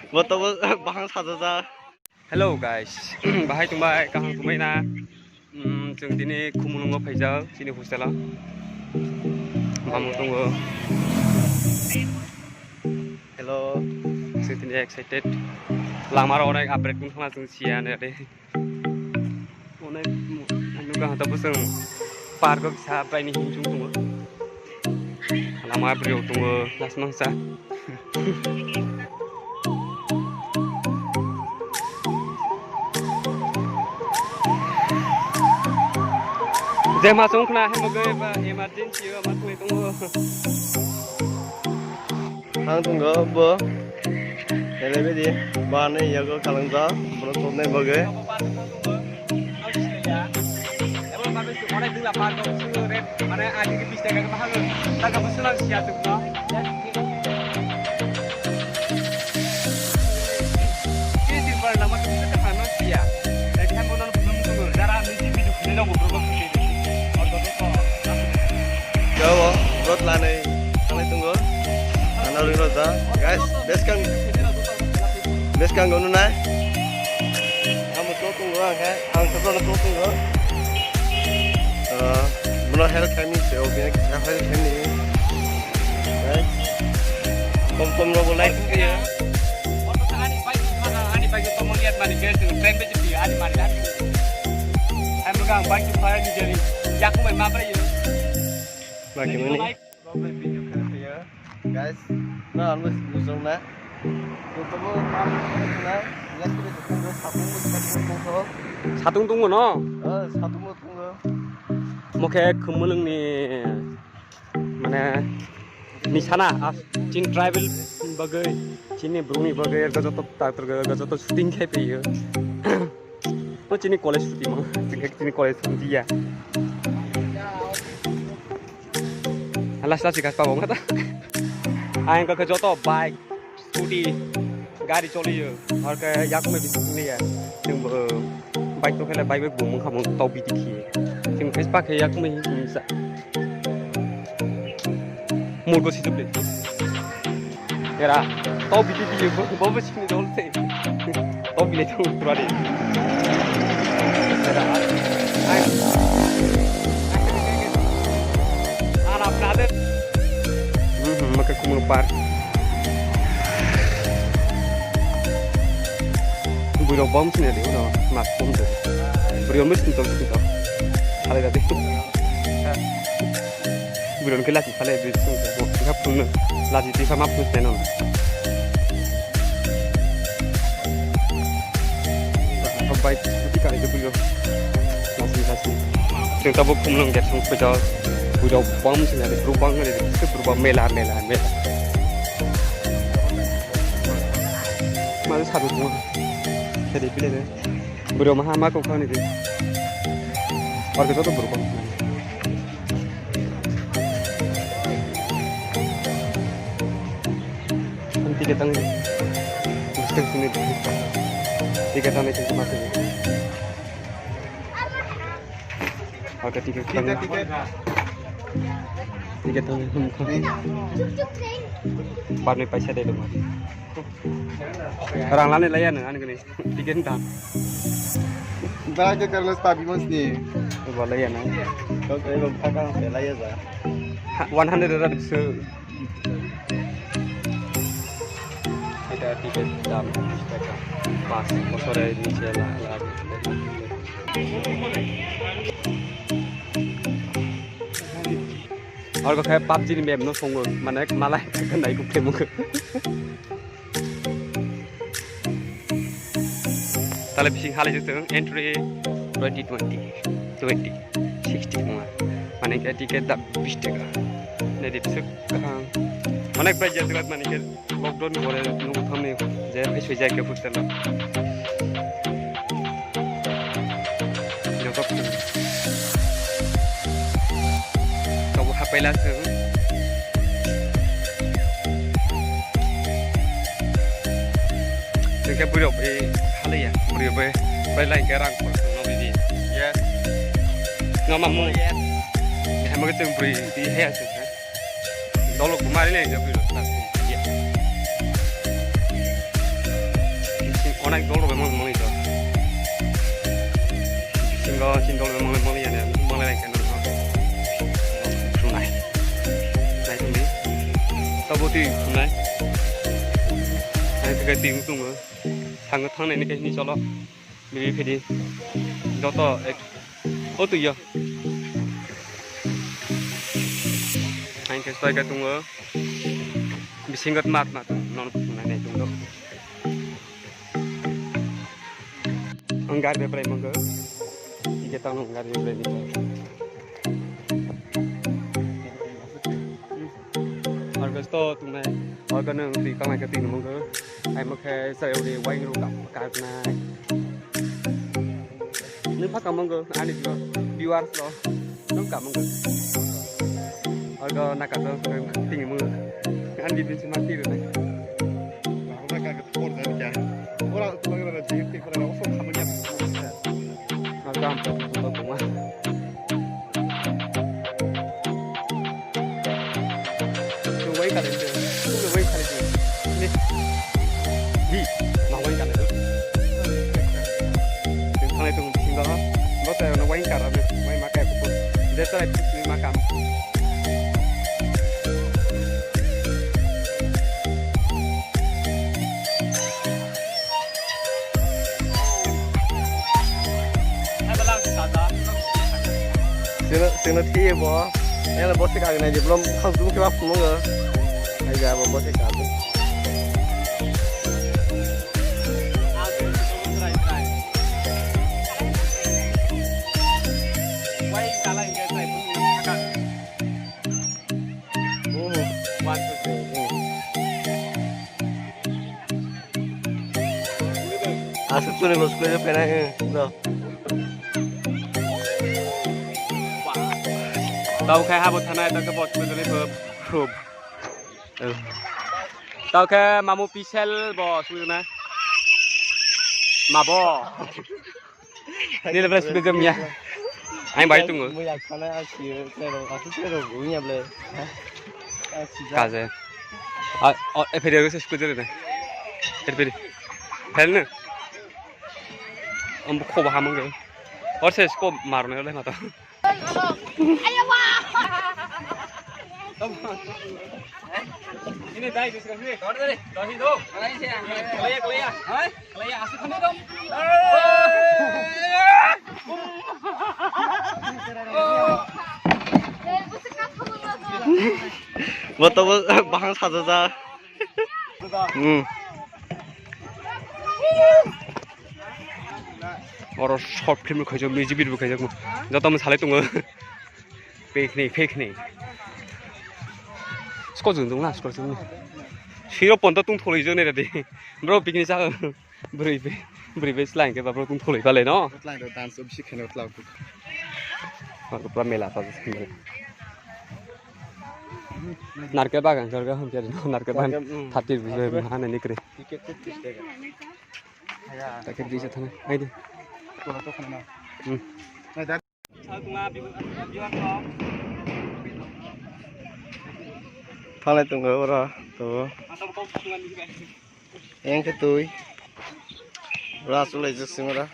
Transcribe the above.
Betul bahang saja. Hello guys, bahai tumbai kahang tumbai na. Jeng dini kumulungo paijal sini hostela. Mamu tunggu. Hello, jeng dini excited. Lamar orang upgrade pun sama jeng sian ya deh. Onek anu kahang tapi jeng park bisa apa ini hinjung tunggu. Lamar beliau tunggu las mangsa. Jangan masuk kena hamburger emergency masuk tunggu. Hang tunggu bo. Hele bedi bane yago kalangza bono tone boge. Mana dulu apa kau suruh red mana ada di bisnya kan mahal. Tak kamu selang siapa tu no. Ini simpan nama tu kita faham siapa. Jadi hamburger belum tunggu. Darah mesti hidup ni nak berubah. Jawa, road lane, ane tunggu. Ana roda, guys, beskang gono na. Kamu tunggu kan, ang sebelum tunggu. Benar help kami sih, oke, help kami. Guys, kom robo like ya. Waktu ani pagi tu melihat mana guys, train begitu ya, ani mana. Aku megang bike tu saya ni jadi, jak main apa ya? Bagaimana? Video ya, guys. Nah, harus busung na. Untuk na, lihat kita tunggu satu tunggu no. Satu tunggu. Mungkin kemudian ni mana ni sana, cin travel bagai, cini bruni bagai, gajah tu shooting kayak ya. Oh cini college shooting mah, cini college shooting ya. Alas sih kas pawang kata. Aing ke joto bike, scooty, गाड़ी चली है और के याक में भी नहीं है जिंग बाइक तो खेले बाइक में घूम तो भी दिखी है जिंग फेस पाक है याक में ही मिसा मूड को सीधे प्ले यारा तो भी दिखी है बहुत बच्ची ने जोलते तो भी ले तो उतरा दे यारा आना अपना दे मके कुमल पार Beliau bom sini deh, no, mas bom deh. Beliau mesti tahu kita. Kalau tadi, beliau kelas kalau itu, kita pun lagi di sama pun tenon. Apa baik ketika itu beliau masih. Kita buat kumulong get sang pejal. Beliau bom sini deh, berubah deh, itu berubah mela. Malu satu semua. Jadi pilih deh. Beliau mahama kau kan itu. Orang itu tuh berubah. Tiga tang, mesti sini deh. Tiga tang itu cuma sini. Oke tiga tang. Tiga tang Bar ni paisa deh dulu. Orang lain layan ane gini. Tiga tang. Bagaimana kalau stabil mas ni? Boleh ya nak. Kau kalau pakai saya layan dah. 100 bisa. Ada tiket dalam pas sore ini saya lagi. और को खाए PUBG ni map no songo mana malai kan naik ku kemu tale bising hale jute entry 2020 60 mana ke tiket dak 20 টাকা ne dipsuk অনেক প্রাইস যেতে বাদ মানে লকডাউন করে নুকু থামনে যে ফেসে যায় কে ফুটতে না যত তবু হাপাইলা Jika beliau hal ya, beliau berlain kerang pun nabi dia, ngamamu, hamba kita beri di hayat sih, dulu kemarin ni jadi beliau, naik dulu memang itu. Single memang ya nih, mulai kan dulu. Sungai. Naik ini. Tahu tuh sungai. Naik ke tinggi tuh mah. Sangat tanah ini kayak ini colo. Beli pedi. Joto oh tuh ya. Naik ke sesuai ke tunggu. Bisingkat mat non sungai nih tunggu. Enggak ada play mangga. Kita enggak ada play ni. Harga sto tu nai. Harga nang di kang ke ting mangga. Ai mak hai sai ode wai ru kap ka nai. Ni phat kam mangga ani juga. Viewers lo. Nang kap mangga. Harga nak ka ting mangga. Ani din semati ru nai. Aku nak ke port dah ni. Orang tu lagi ada jeep, kita nak offer kamu ni. Agam betul semua. Wei kali tu, wei kali tu. Ni, hi, mau wei kali tu. Kalau itu tinggal, kalau saya nak wei kali, wei makan aku pun. Dia tu ni makan. Sing nanti ya boh, yang le bos sekarang ni je belum langsung ke apa mungkin, aja bos sekarang. Wei kalah yang saya pun makan. One two three. Asal tu ni bos kerja pernah dah. Tao khai hai một thằng này tao cái bọt mình lên vừa phùm. Tao khai mà một pixel bò xuống này. Mà bò. Ini là belas begam ya. Anh bay tunggu. Mau yang kana asyik, aku tu unya bela. Kaze. Efede ke sesuatu ni. Efede. Helne. Om kau baham enggak? Or saya kau marne oleh mata. Ayo wah. Ini dah itu sekali. Kau ada ni. Kau hidup. Lain saya. Kelaya. Hai? Kelaya asal kau dong. Betul bahang satu dah. Orang short film kerja, music video kerja, jauh tamu salah tunggu. Fake ni. Skor jung lah. Siro pon tu tung tholi je ni tadi. Bro piknik sah. Beri selain ke bro tung tholi balik no. Selain tu dance obsi kena telau tu. Aku pernah mela pas mela. Narke bagan, jarga ham jadi narke bagan. Hatir mana ni kere. Tiket tu tiket. Tak kira dia sana. Ayo. Kalau tu kena. Nah dah. Kalau tunggu orang tu. Yang ketui. Rasul aja semua.